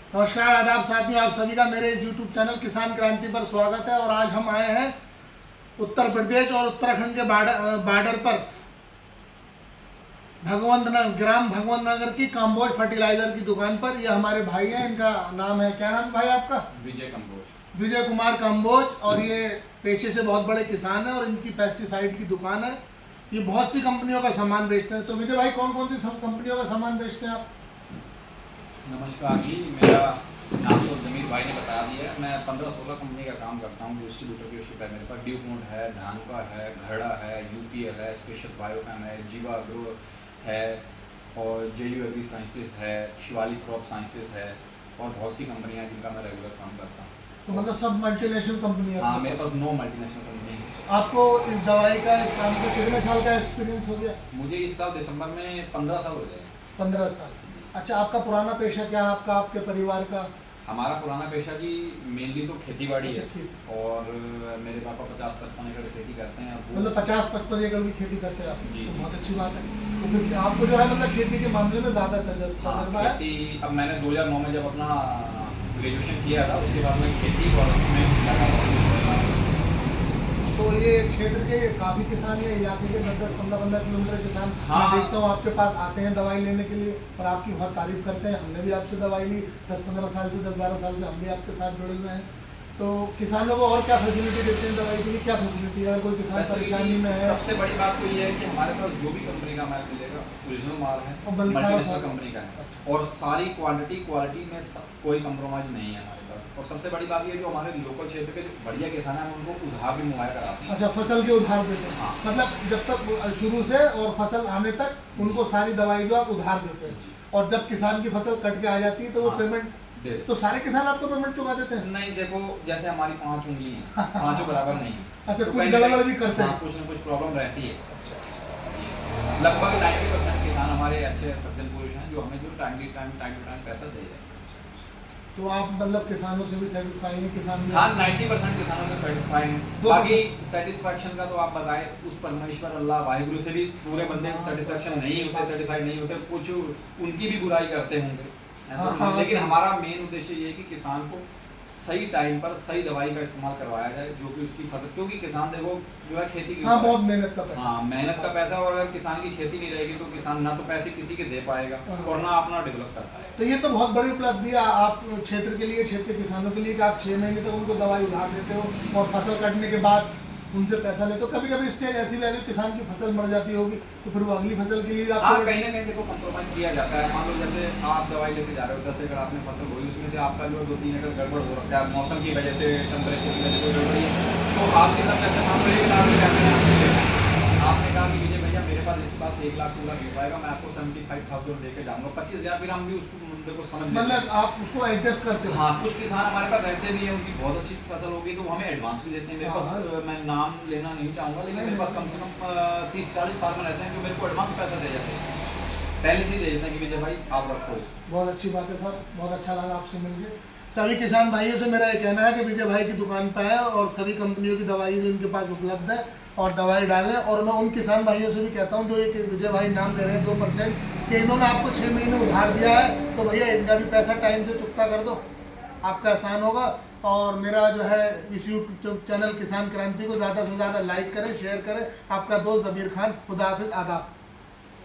नमस्कार, आदाब साथियों, आप सभी का मेरे इस YouTube चैनल किसान क्रांति पर स्वागत है। और आज हम आए हैं उत्तर प्रदेश और उत्तराखंड के बॉर्डर पर भगवंत नगर, ग्राम भगवंत नगर की काम्बोज फर्टिलाइजर की दुकान पर। ये हमारे भाई हैं, इनका नाम है, क्या नाम है भाई आपका? विजय कंबोज। विजय कुमार काम्बोज। और ये पेशे से बहुत बड़े किसान हैं और इनकी पेस्टिसाइड की दुकान है। ये बहुत सी कंपनियों का सामान बेचते हैं। तो विजय भाई, कौन कौन सी सब कंपनियों का सामान बेचते हैं आप? नमस्कार जी, मेरा नाम तो जमीर भाई ने बता दिया है। मैं 15-16 कंपनी का काम करता हूँ। डिस्ट्रीब्यूटर की शिप है मेरे पास। ड्यूपॉन्ट है, धानुका है, घड़ा है, यूपीएल है, स्पेशल बायोकैम है, जीवा एग्रो है और जेयू एग्री साइंसेस है, शिवालिक क्रॉप साइंसेस है और बहुत सी कंपनियाँ हैं जिनका मैं रेगुलर काम करता हूँ। तो मतलब सब मल्टीनेशनल कंपनी है? हाँ, मेरे पास 9 मल्टीनेशनल कंपनी है। आपको इस दवाई का, इस काम का कितने साल का एक्सपीरियंस हो गया? मुझे इस साल दिसंबर में 15 साल हो जाए। 15 साल। अच्छा, आपका पुराना पेशा क्या है, आपका, आपके परिवार का? हमारा पुराना पेशा जी मेनली तो खेती बाड़ी है। अच्छा, और मेरे पापा 50-55 एकड़ खेती करते हैं। मतलब 50-55 एकड़ की खेती करते हैं आप? जी। तो बहुत अच्छी बात है। तो फिर आपको जो है मतलब खेती के मामले में ज़्यादा तजर्बा है। खेती अब मैंने 2009 में जब अपना ग्रेजुएशन किया था, उसके बाद मैं खेती और उसमें लगा था। तो ये क्षेत्र के काफ़ी किसान है, इलाके के 10-15 किलोमीटर किसान हाँ। मैं देखता हूँ आपके पास आते हैं दवाई लेने के लिए और आपकी बहुत तारीफ करते हैं। हमने भी आपसे दवाई ली 10-15 साल से, 10-12 साल से हम भी आपके साथ जुड़े हुए हैं। तो किसानों को और क्या फैसिलिटी देते हैं दवाई के लिए? क्या फैसिलिटी है अगर कोई किसान परेशानी में है? सबसे बड़ी बात तो ये है कि हमारे पास जो भी कंपनी का माल मिलेगा ओरिजिनल माल है, और मल्टीनेशनल कंपनी का है। अच्छा। और सारी क्वालिटी में कोई कंप्रोमाइज नहीं है हमारे पास। और सबसे बड़ी बात ये है, जो हमारे लोकल क्षेत्र के जो बढ़िया किसान हैं उनको उधार भी मुहैया कराते हैं। अच्छा, फसल के उधार देते हैं? हाँ। मतलब जब तक शुरू से और फसल आने तक उनको सारी दवाई जो आप उधार देते हैं, जी। और जब किसान की फसल कट के आ जाती है तो वो हाँ। पेमेंट दे तो सारे किसान आपको पेमेंट चुका देते हैं? नहीं, देखो जैसे हमारी 5 उंगली हैं, पांचों बराबर नहीं है। अच्छा, तो कुछ कहीं ना गड़बड़ कहीं- भी करते हाँ, हैं? कुछ ना कुछ प्रॉब्लम रहती है। लगभग 90% किसान हमारे अच्छे सज्जन पुरुष हैं जो हमें जो टाइम टू टाइम पैसा दे जाते हैं। तो आप मतलब किसानों से भी सेटिस्फाई हैं? किसान भी हाँ, 90% किसानों में सेटिस्फाई हैं। दो बाकी सेटिस्फैक्शन का तो आप बताएं, उस परमेश्वर अल्लाह वाहिगुरु से भी पूरे बंदे को सेटिस्फैक्शन नहीं होते, सेटिस्फाई नहीं होते। कुछ उनकी भी बुराई करते होंगे ऐसा हाँ, नहीं। हाँ, लेकिन सही। हमारा मेन उद्देश्य ये है कि किसान को सही टाइम पर सही दवाई का इस्तेमाल करवाया जाए, जो कि उसकी फसल, क्योंकि किसान देखो जो है खेती की हाँ, बहुत मेहनत का पैसा। हाँ, मेहनत का पैसा। और अगर किसान की खेती नहीं रहेगी तो किसान ना तो पैसे किसी के दे पाएगा हाँ। और ना अपना डेवलप कर पाएगा। तो ये तो बहुत बड़ी उपलब्धि है आप क्षेत्र के लिए, क्षेत्र के किसानों के लिए, कि आप 6 महीने तक उनको दवाई उधार देते हो और फसल कटने के बाद उनसे पैसा लेते हो। कभी कभी स्टेज ऐसी भी आती है किसान की फसल मर जाती होगी, तो फिर वो अगली फसल के लिए हाँ, आपको कहीं ना कहीं देखो कंप्रोमाइज किया जाता है। मान लो जैसे आप दवाई लेके जा रहे हो, 10 एकड़ आपने फसल बोई, उसमें से आपका जो 2-3 एकड़ गड़बड़ हो रखा है मौसम की वजह से, टेम्परेचर की वजह से कोई गड़बड़ी है, तो आपके साथ कैसे मान लो 1 लाख रुपये आपने कहा कि विजय भैया मेरे पास इस बात 1 लाख पूरा मिल पाएगा, मैं आपको 75,000 देके जाऊँगा, 25,000 फिर हम भी उसको मुद्दे को समझ लेते हैं। मतलब आप उसको एडजस्ट करते हो? हाँ, कुछ किसान हमारे पास ऐसे भी है, उनकी बहुत अच्छी फसल होगी तो वो हमें एडवांस भी देते हैं। मेरे पास मैं नाम लेना नहीं चाहूँगा, लेकिन मेरे पास कम से कम 30-40 फार्मर ऐसे हैं जो मेरे को एडवांस पैसा दे जाते हैं, पहले से ही दे देते हैं कि विजय भाई आप रखो इसको। बहुत अच्छी बात है सर, बहुत अच्छा लगा आपसे मिलके। सभी किसान भाइयों से मेरा ये कहना है कि विजय भाई की दुकान पर आए और सभी कंपनियों की दवाई जो इनके पास उपलब्ध है और दवाई डालें। और मैं उन किसान भाइयों से भी कहता हूँ जो ये विजय भाई नाम दे रहे हैं 2%, कि इन्होंने आपको 6 महीने उधार दिया है तो भैया इनका भी पैसा टाइम से चुकता कर दो, आपका आसान होगा। और मेरा जो है इस यूट्यूब चैनल किसान क्रांति को ज़्यादा से ज़्यादा लाइक करें, शेयर करें। आपका दोस्त ज़मीर खान, खुदा हाफिज़, आदाब।